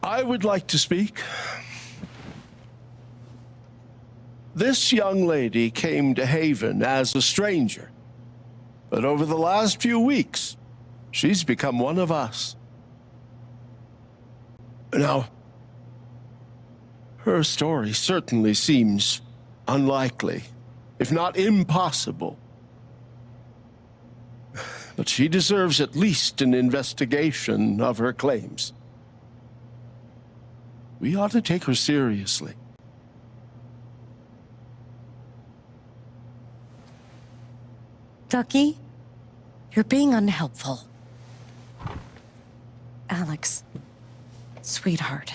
I would like to speak. This young lady came to Haven as a stranger, but over the last few weeks, she's become one of us. Now, her story certainly seems unlikely, if not impossible. But she deserves at least an investigation of her claims. We ought to take her seriously. Ducky, you're being unhelpful. Alex, sweetheart.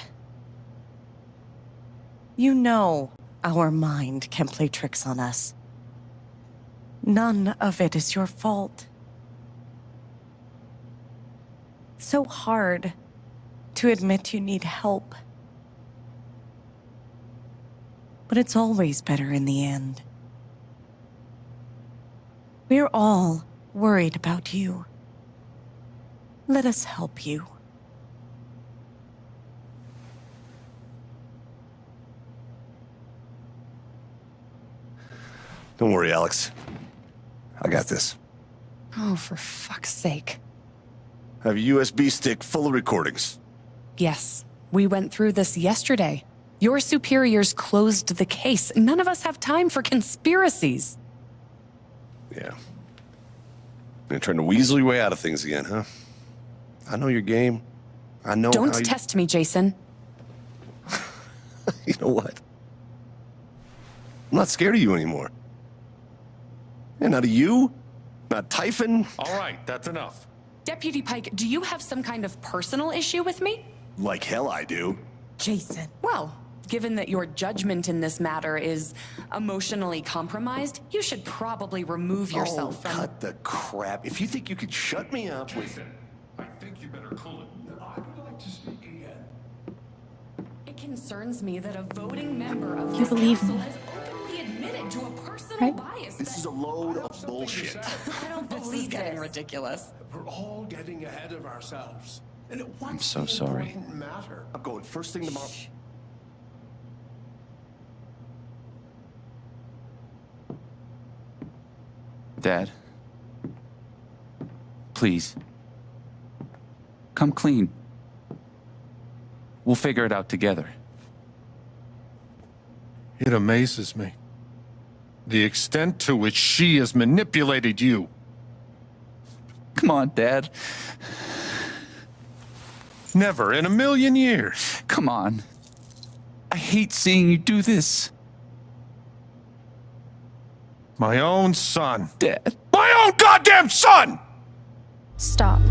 You know our mind can play tricks on us. None of it is your fault. It's so hard to admit you need help. But it's always better in the end. We're all worried about you. Let us help you. Don't worry, Alex. I got this. Oh, for fuck's sake. I have a USB stick full of recordings. Yes, we went through this yesterday. Your superiors closed the case. None of us have time for conspiracies. Yeah. You're trying to weasel your way out of things again, huh? I know your game. I know Don't how test me, Jason. You know what? I'm not scared of you anymore. And not of you, not Typhon. All right, that's enough. Deputy Pike, do you have some kind of personal issue with me? Like hell I do. Jason. Well, given that your judgment in this matter is emotionally compromised, you should probably remove yourself from... cut the crap. If you think you could shut me up with... Jason, I think you better cool it. I would like to speak again. It concerns me that a voting member of You this believe council me, has openly admitted to a personal right? bias This that... is a load of bullshit. I don't This is believe getting this. ridiculous. We're all getting ahead of ourselves. And I'm so sorry. Matter? I'm going first thing tomorrow. Dad, please, come clean. We'll figure it out together. It amazes me. The extent to which she has manipulated you. Come on, Dad. Never in a million years. Come on. I hate seeing you do this. My own son. Dad. My own goddamn son! Stop.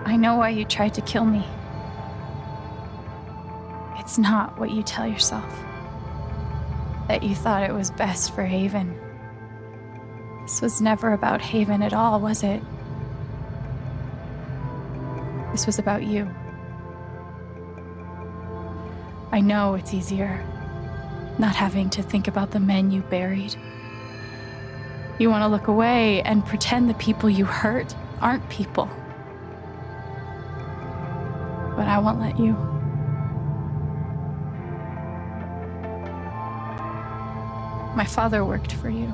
I know why you tried to kill me. It's not what you tell yourself. That you thought it was best for Haven. This was never about Haven at all, was it? This was about you. I know it's easier not having to think about the men you buried. You want to look away and pretend the people you hurt aren't people. But I won't let you. My father worked for you.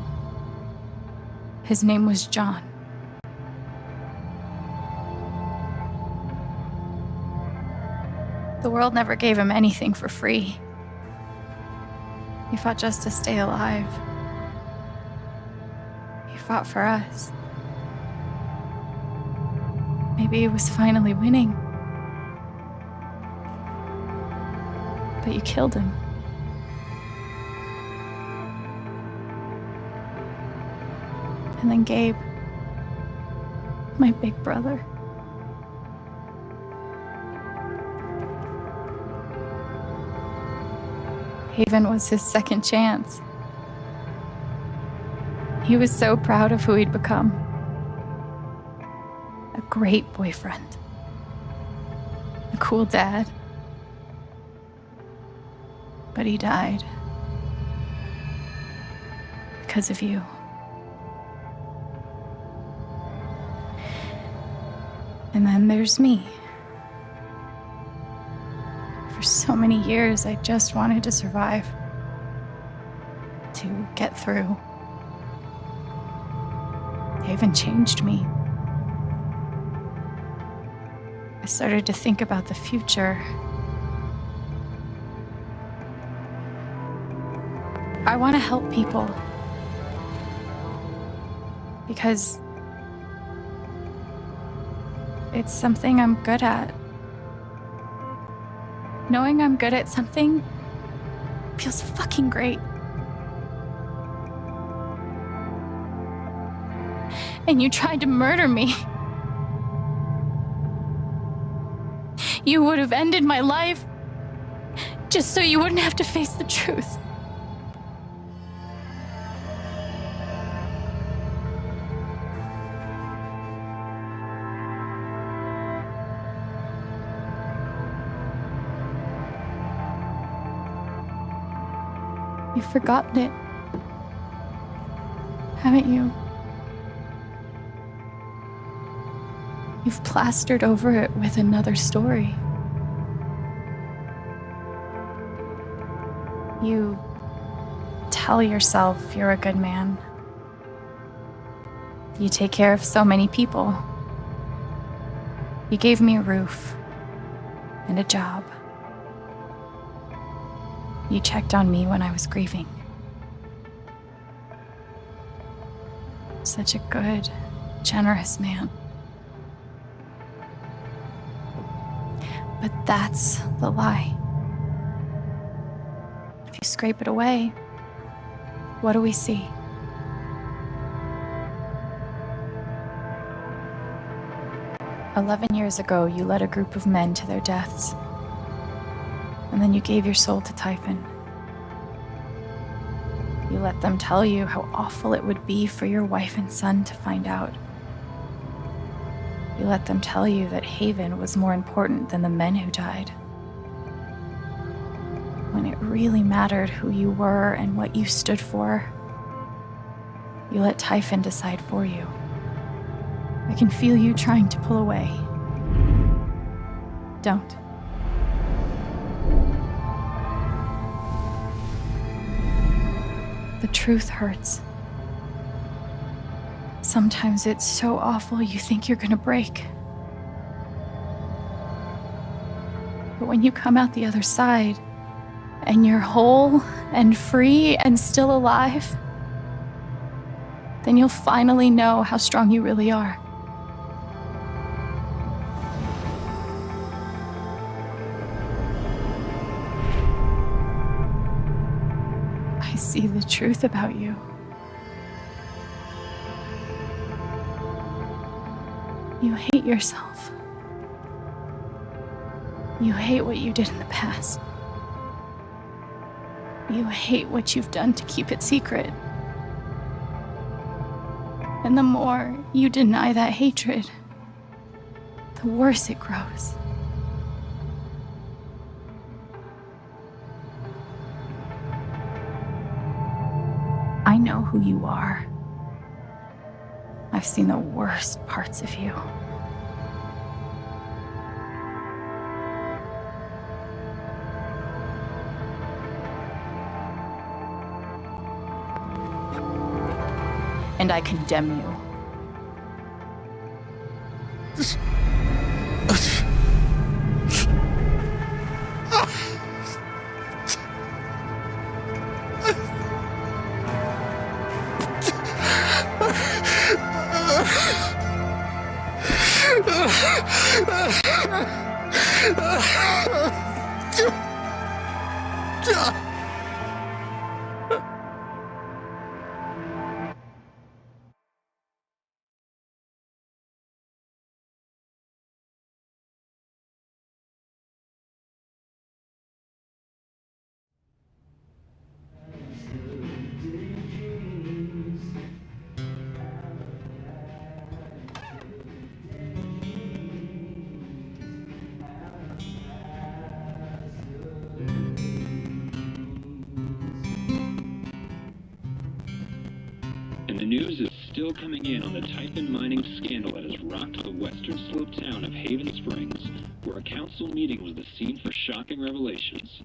His name was John. The world never gave him anything for free. He fought just to stay alive. He fought for us. Maybe he was finally winning. But you killed him. And then Gabe, my big brother. Haven was his second chance. He was so proud of who he'd become. A great boyfriend. A cool dad. But he died. Because of you. And then there's me. For so many years, I just wanted to survive. To get through. Haven changed me. I started to think about the future. I want to help people. Because it's something I'm good at. Knowing I'm good at something feels fucking great. And you tried to murder me. You would have ended my life just so you wouldn't have to face the truth. You've forgotten it, haven't you? You've plastered over it with another story. You tell yourself you're a good man. You take care of so many people. You gave me a roof and a job. You checked on me when I was grieving. Such a good, generous man. But that's the lie. If you scrape it away, what do we see? "11 years ago, you led a group of men to their deaths. And then you gave your soul to Typhon. You let them tell you how awful it would be for your wife and son to find out. You let them tell you that Haven was more important than the men who died. When it really mattered who you were and what you stood for, you let Typhon decide for you. I can feel you trying to pull away. Don't. The truth hurts. Sometimes it's so awful you think you're gonna break. But when you come out the other side, and you're whole and free and still alive, then you'll finally know how strong you really are. I see the truth about you. You hate yourself. You hate what you did in the past. You hate what you've done to keep it secret. And the more you deny that hatred, the worse it grows. I know who you are. I've seen the worst parts of you. And I condemn you. The news is still coming in on the Typhon mining scandal that has rocked the western slope town of Haven Springs, where a council meeting was the scene for shocking revelations.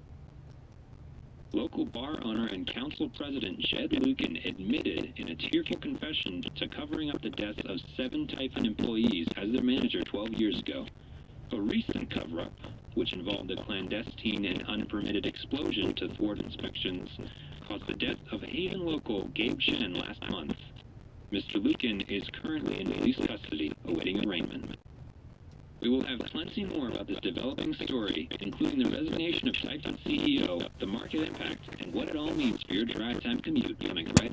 Local bar owner and council president Jed Lucan admitted in a tearful confession to covering up the deaths of 7 Typhon employees as their manager 12 years ago. A recent cover-up, which involved a clandestine and unpermitted explosion to thwart inspections, caused the death of Haven local Gabe Shen last month. Mr. Lucan is currently in police custody, awaiting arraignment. We will have plenty more about this developing story, including the resignation of Typhon CEO, the market impact, and what it all means for your drive time commute coming right.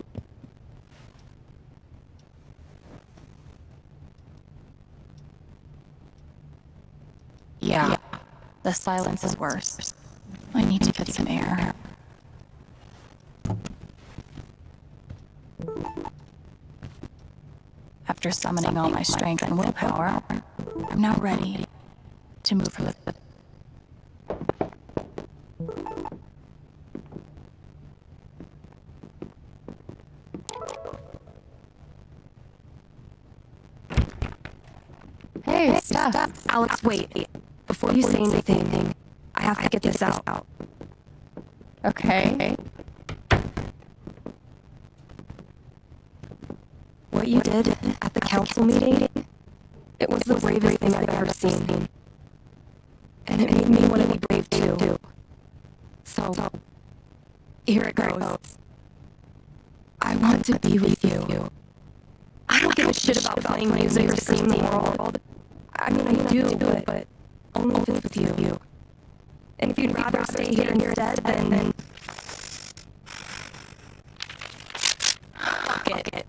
Yeah, the silence is worse. I need to get some air. After summoning all my strength and willpower, I'm now ready to move for the... Hey, Steph. Alex, wait. Before you say anything, I have to get this out. Okay. What you did at the council meeting, it was the bravest thing I've ever seen. And it made me want to be brave too. So, here it goes. I want to be with you. I don't give a shit about playing music or seeing the world. I mean, I do, but only if it's with you. And if you'd rather stay here instead, then... Fuck it.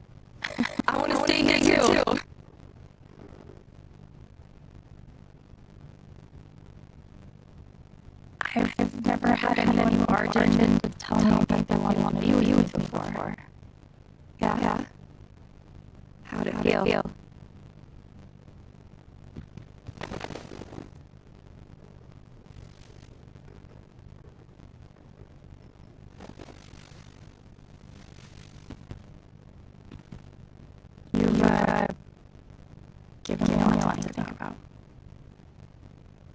I want to stay here too. I've never had anyone barge in to tell me that they want to be with me before. Yeah. How'd it feel? You've given me a lot to think about.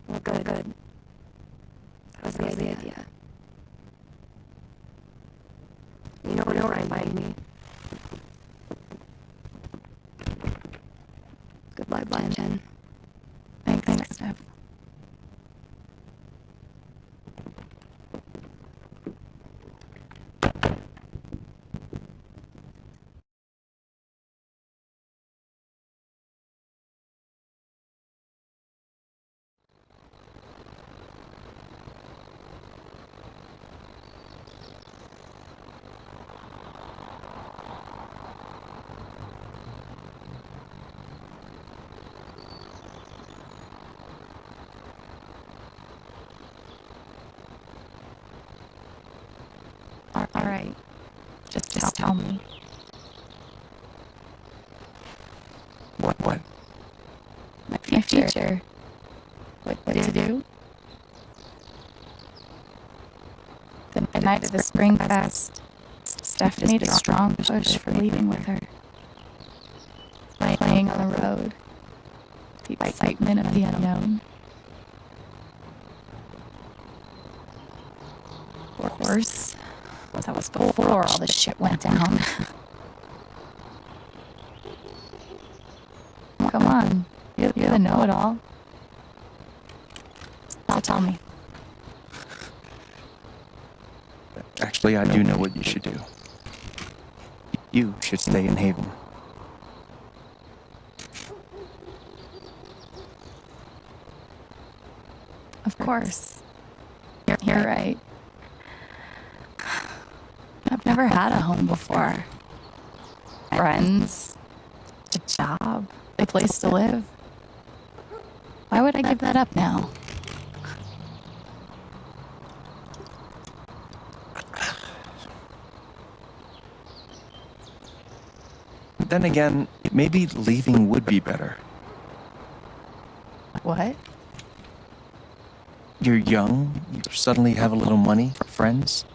Well, good. That was the idea. You know where to find me. Good luck, Jen. Thanks, Steph. All right. Just tell me. What? My future. What to do? The night of the Spring Fest, Steph made a strong push for leaving with her. Playing on the road. The excitement of the unknown. Of course, that was before all this shit went down. Come on, you're the know-it-all. Now tell me. Actually, I do know what you should do. You should stay in Haven. Of course. You're right. I've never had a home before. Friends, a job, a place to live. Why would I give that up now? Then again, maybe leaving would be better. What? You're young, you suddenly have a little money, friends.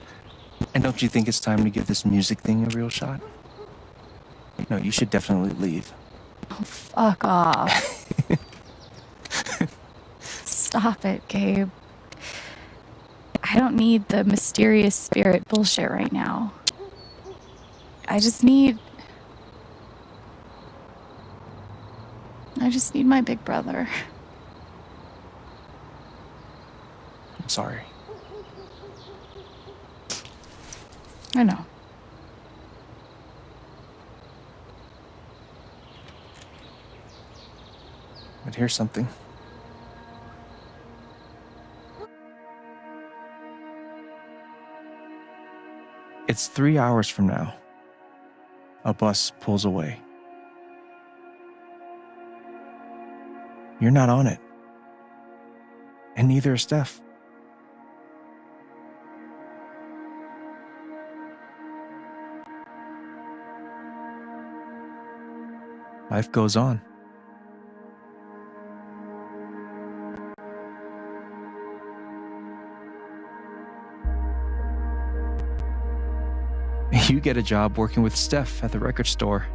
And don't you think it's time to give this music thing a real shot? No, you should definitely leave. Oh, fuck off. Stop it, Gabe. I don't need the mysterious spirit bullshit right now. I just need my big brother. I'm sorry. I know. But here's something. It's 3 hours from now. A bus pulls away. You're not on it. And neither is Steph. Life goes on. You get a job working with Steph at the record store.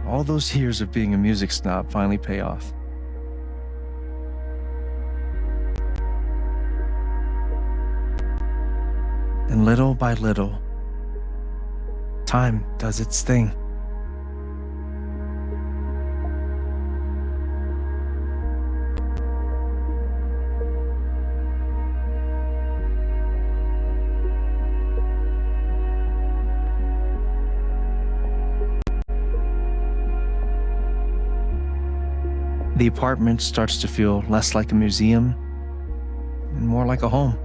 All those years of being a music snob finally pay off. And little by little, time does its thing. The apartment starts to feel less like a museum and more like a home.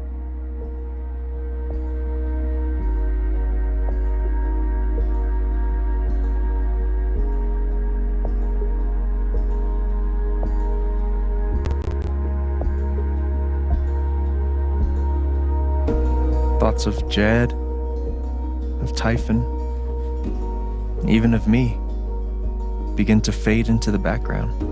Thoughts of Jed, of Typhon, and even of me begin to fade into the background.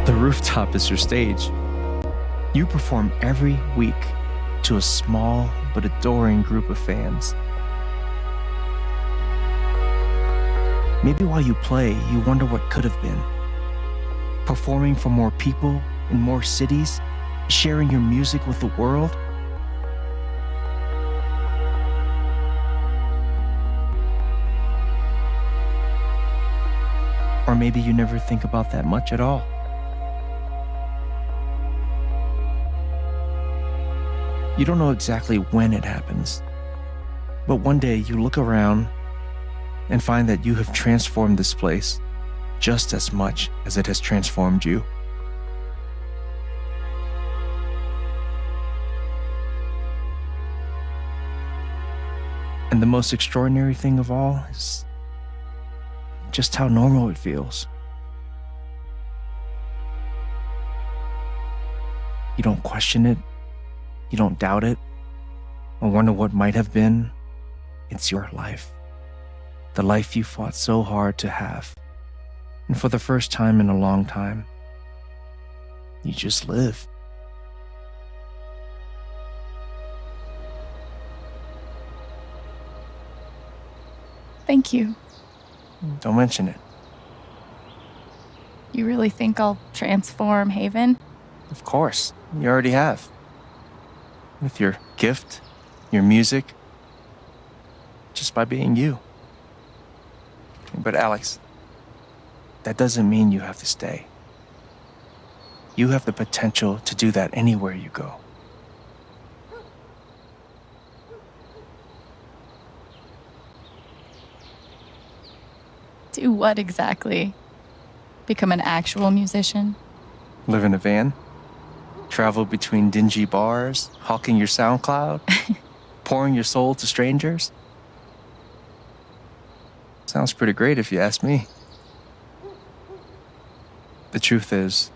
The rooftop is your stage. You perform every week to a small but adoring group of fans. Maybe while you play, you wonder what could have been. Performing for more people in more cities, sharing your music with the world. Or maybe you never think about that much at all. You don't know exactly when it happens, but one day you look around and find that you have transformed this place just as much as it has transformed you. And the most extraordinary thing of all is just how normal it feels. You don't question it. You don't doubt it or wonder what might have been. It's your life. The life you fought so hard to have. And for the first time in a long time, you just live. Thank you. Don't mention it. You really think I'll transform Haven? Of course. You already have. With your gift, your music, just by being you. But Alex, that doesn't mean you have to stay. You have the potential to do that anywhere you go. Do what exactly? Become an actual musician? Live in a van, travel between dingy bars, hawking your SoundCloud, pouring your soul to strangers. Sounds pretty great if you ask me. The truth is,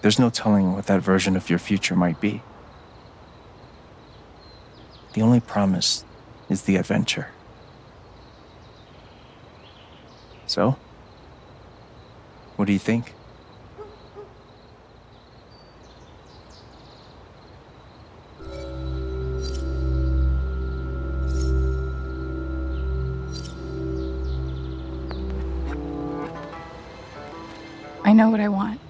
there's no telling what that version of your future might be. The only promise is the adventure. So, what do you think? I know what I want.